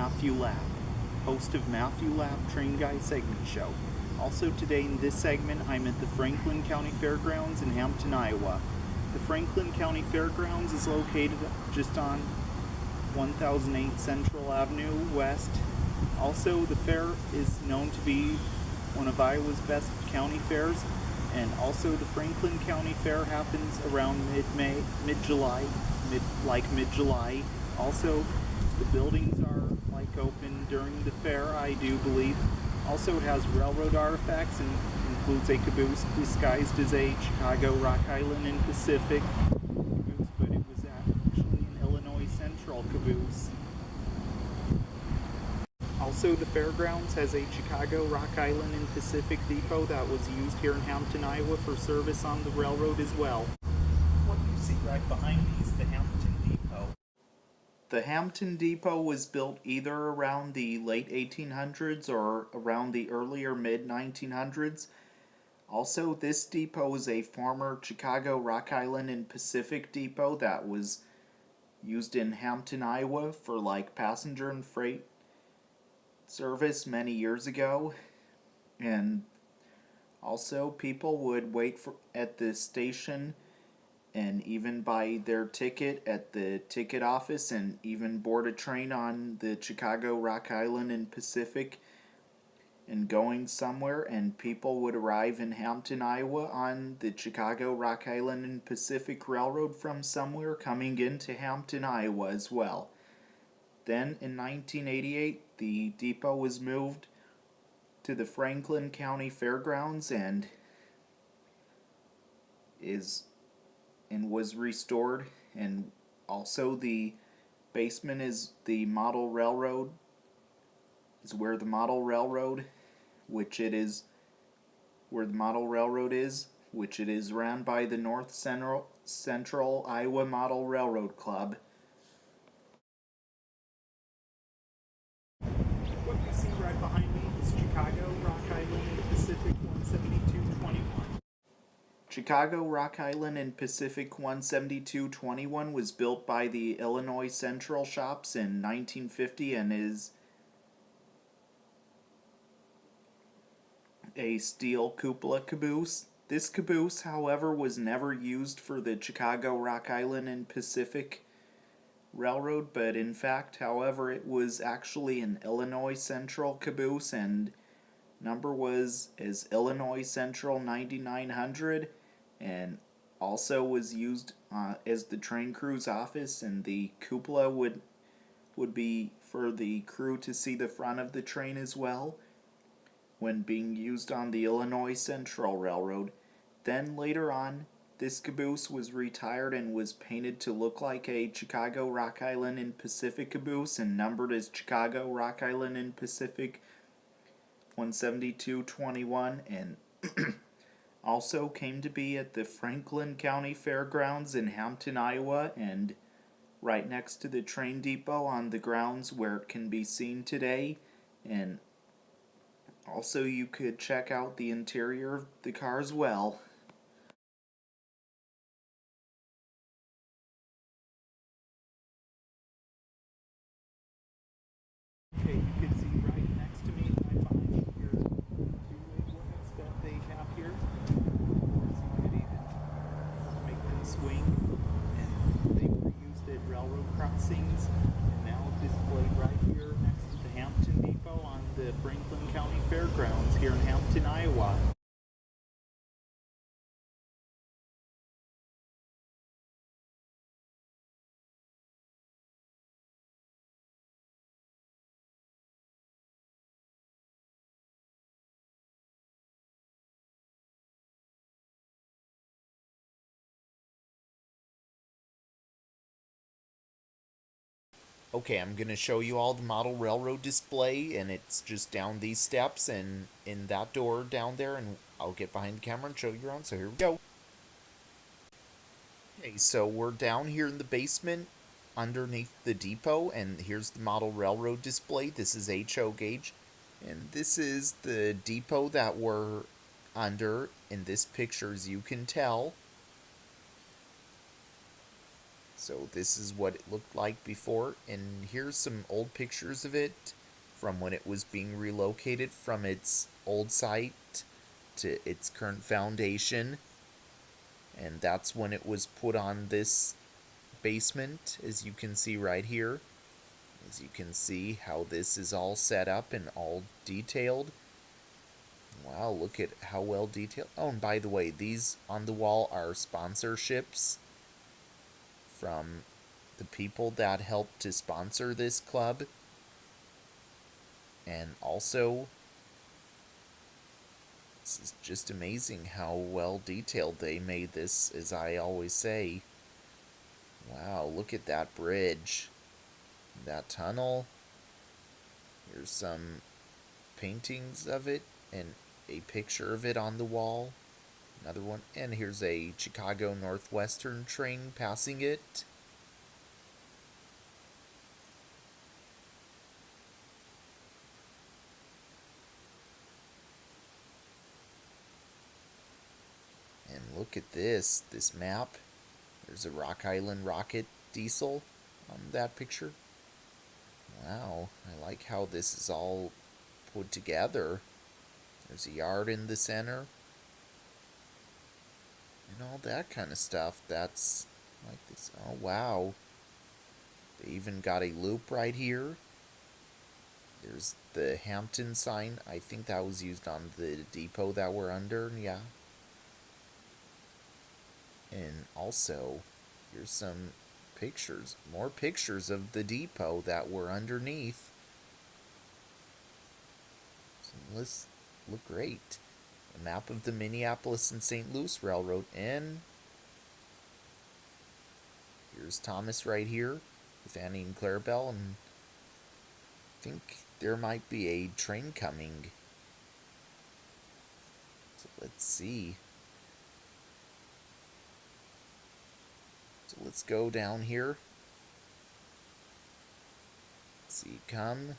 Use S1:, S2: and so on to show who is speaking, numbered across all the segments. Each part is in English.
S1: Matthew Lab, host of Matthew Lab Train Guy segment show. Also today in this segment, I'm at the Franklin County Fairgrounds in Hampton, Iowa. The Franklin County Fairgrounds is located just on 1008 Central Avenue West. Also, the fair is known to be one of Iowa's best county fairs, and also the Franklin County Fair happens around mid-July. Also, the buildings are open during the fair, I do believe. Also, it has railroad artifacts and includes a caboose disguised as a Chicago, Rock Island, and Pacific caboose, but it was actually an Illinois Central caboose. Also, the Fairgrounds has a Chicago, Rock Island, and Pacific depot that was used here in Hampton, Iowa for service on the railroad as well. What you see right behind me is the Hampton Depot. The Hampton Depot was built either around the late 1800s or around the earlier mid-1900s. Also, this depot is a former Chicago, Rock Island, and Pacific depot that was used in Hampton, Iowa for passenger and freight service many years ago. And also, people would wait at the station and even buy their ticket at the ticket office and even board a train on the Chicago, Rock Island, and Pacific and going somewhere, and people would arrive in Hampton, Iowa on the Chicago, Rock Island, and Pacific Railroad from somewhere coming into Hampton, Iowa as well. Then in 1988, the depot was moved to the Franklin County Fairgrounds and was restored, and also the basement is where the model railroad, which it is ran by the North Central Iowa Model Railroad Club. What you see right behind me is Chicago, Rock Island, and Pacific 17221. Chicago, Rock Island, and Pacific 17221 was built by the Illinois Central Shops in 1950 and is a steel cupola caboose. This caboose, however, was never used for the Chicago, Rock Island, and Pacific Railroad, but in fact, however, it was actually an Illinois Central caboose, and number was as Illinois Central 9900, and also was used as the train crew's office, and the cupola would be for the crew to see the front of the train as well when being used on the Illinois Central Railroad. Then later on, this caboose was retired and was painted to look like a Chicago, Rock Island, and Pacific caboose and numbered as Chicago, Rock Island, and Pacific 17221, and also came to be at the Franklin County Fairgrounds in Hampton, Iowa, and right next to the train depot on the grounds where it can be seen today. And also you could check out the interior of the car as well. Okay, you can see right next to me, right behind me here, two wigwams that they have here. Of course, you could even make them swing, and they were used at railroad crossings, and now displayed right here next to the Hampton Depot on the Franklin County Fairgrounds here in Hampton, Iowa. Okay, I'm going to show you all the model railroad display, and it's just down these steps and in that door down there, and I'll get behind the camera and show you around, so here we go. Okay, so we're down here in the basement underneath the depot, and here's the model railroad display. This is HO gauge, and this is the depot that we're under in this picture, as you can tell.
S2: So this is what it looked like before, and here's some old pictures of it from when it was being relocated from its old site to its current foundation. And that's when it was put on this basement, as you can see right here. As you can see how this is all set up and all detailed. Wow, look at how well detailed. Oh, and by the way, these on the wall are sponsorships from the people that helped to sponsor this club. And also, this is just amazing how well detailed they made this, as I always say. Wow, look at that bridge. That tunnel. Here's some paintings of it and a picture of it on the wall. Another one. And here's a Chicago Northwestern train passing it. And look at this map. There's a Rock Island rocket diesel on that picture. Wow, I like how this is all put together. There's a yard in the center. And all that kind of stuff. That's like this. Oh, wow. They even got a loop right here. There's the Hampton sign. I think that was used on the depot that we're under. Yeah. And also, here's some pictures. More pictures of the depot that were underneath. So this look great. A map of the Minneapolis and St. Louis Railroad. And here's Thomas right here with Annie and Clarabelle. And I think there might be a train coming. So let's see. So let's go down here. See it come.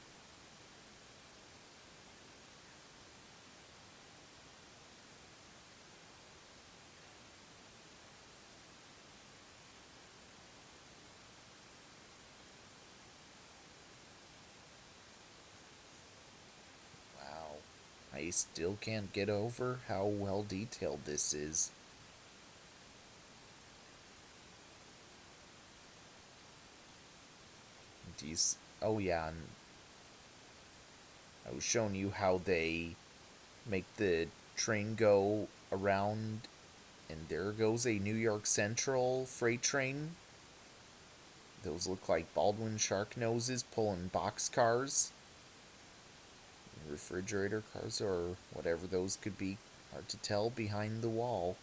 S2: Wow. I still can't get over how well detailed this is. Oh yeah, and I was showing you how they make the train go around, and there goes a New York Central freight train. Those look like Baldwin shark noses pulling box cars, refrigerator cars, or whatever those could be. Hard to tell behind the wall.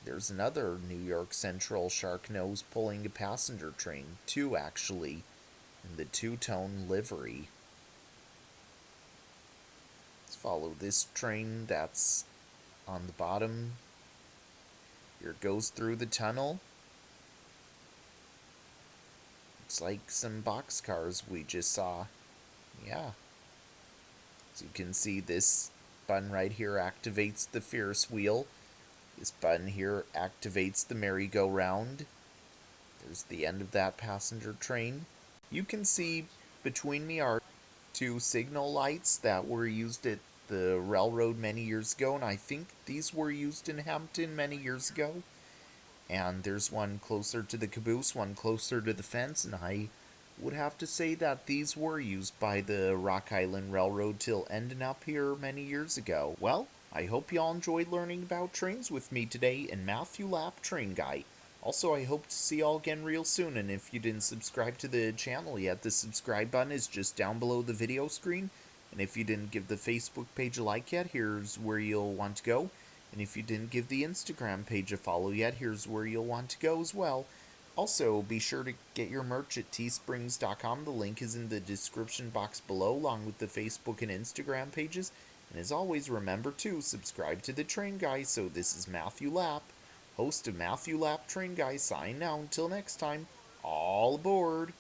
S2: There's another New York Central shark nose pulling a passenger train, two actually, in the two-tone livery. Let's follow this train that's on the bottom. Here it goes through the tunnel. Looks like some boxcars we just saw. Yeah. So you can see this button right here activates the Ferris wheel. This button here activates the merry-go-round. There's the end of that passenger train. You can see between me are two signal lights that were used at the railroad many years ago, and I think these were used in Hampton many years ago. And there's one closer to the caboose, one closer to the fence, and I would have to say that these were used by the Rock Island Railroad till ending up here many years ago. Well, I hope y'all enjoyed learning about trains with me today in Matthew Lapp Train Guy. Also, I hope to see y'all again real soon, and if you didn't subscribe to the channel yet, the subscribe button is just down below the video screen. And if you didn't give the Facebook page a like yet, here's where you'll want to go. And if you didn't give the Instagram page a follow yet, here's where you'll want to go as well. Also, be sure to get your merch at teesprings.com. The link is in the description box below, along with the Facebook and Instagram pages. And as always, remember to subscribe to the Train Guy. So this is Matthew Lapp, host of Matthew Lapp Train Guy, signing out until next time. All aboard!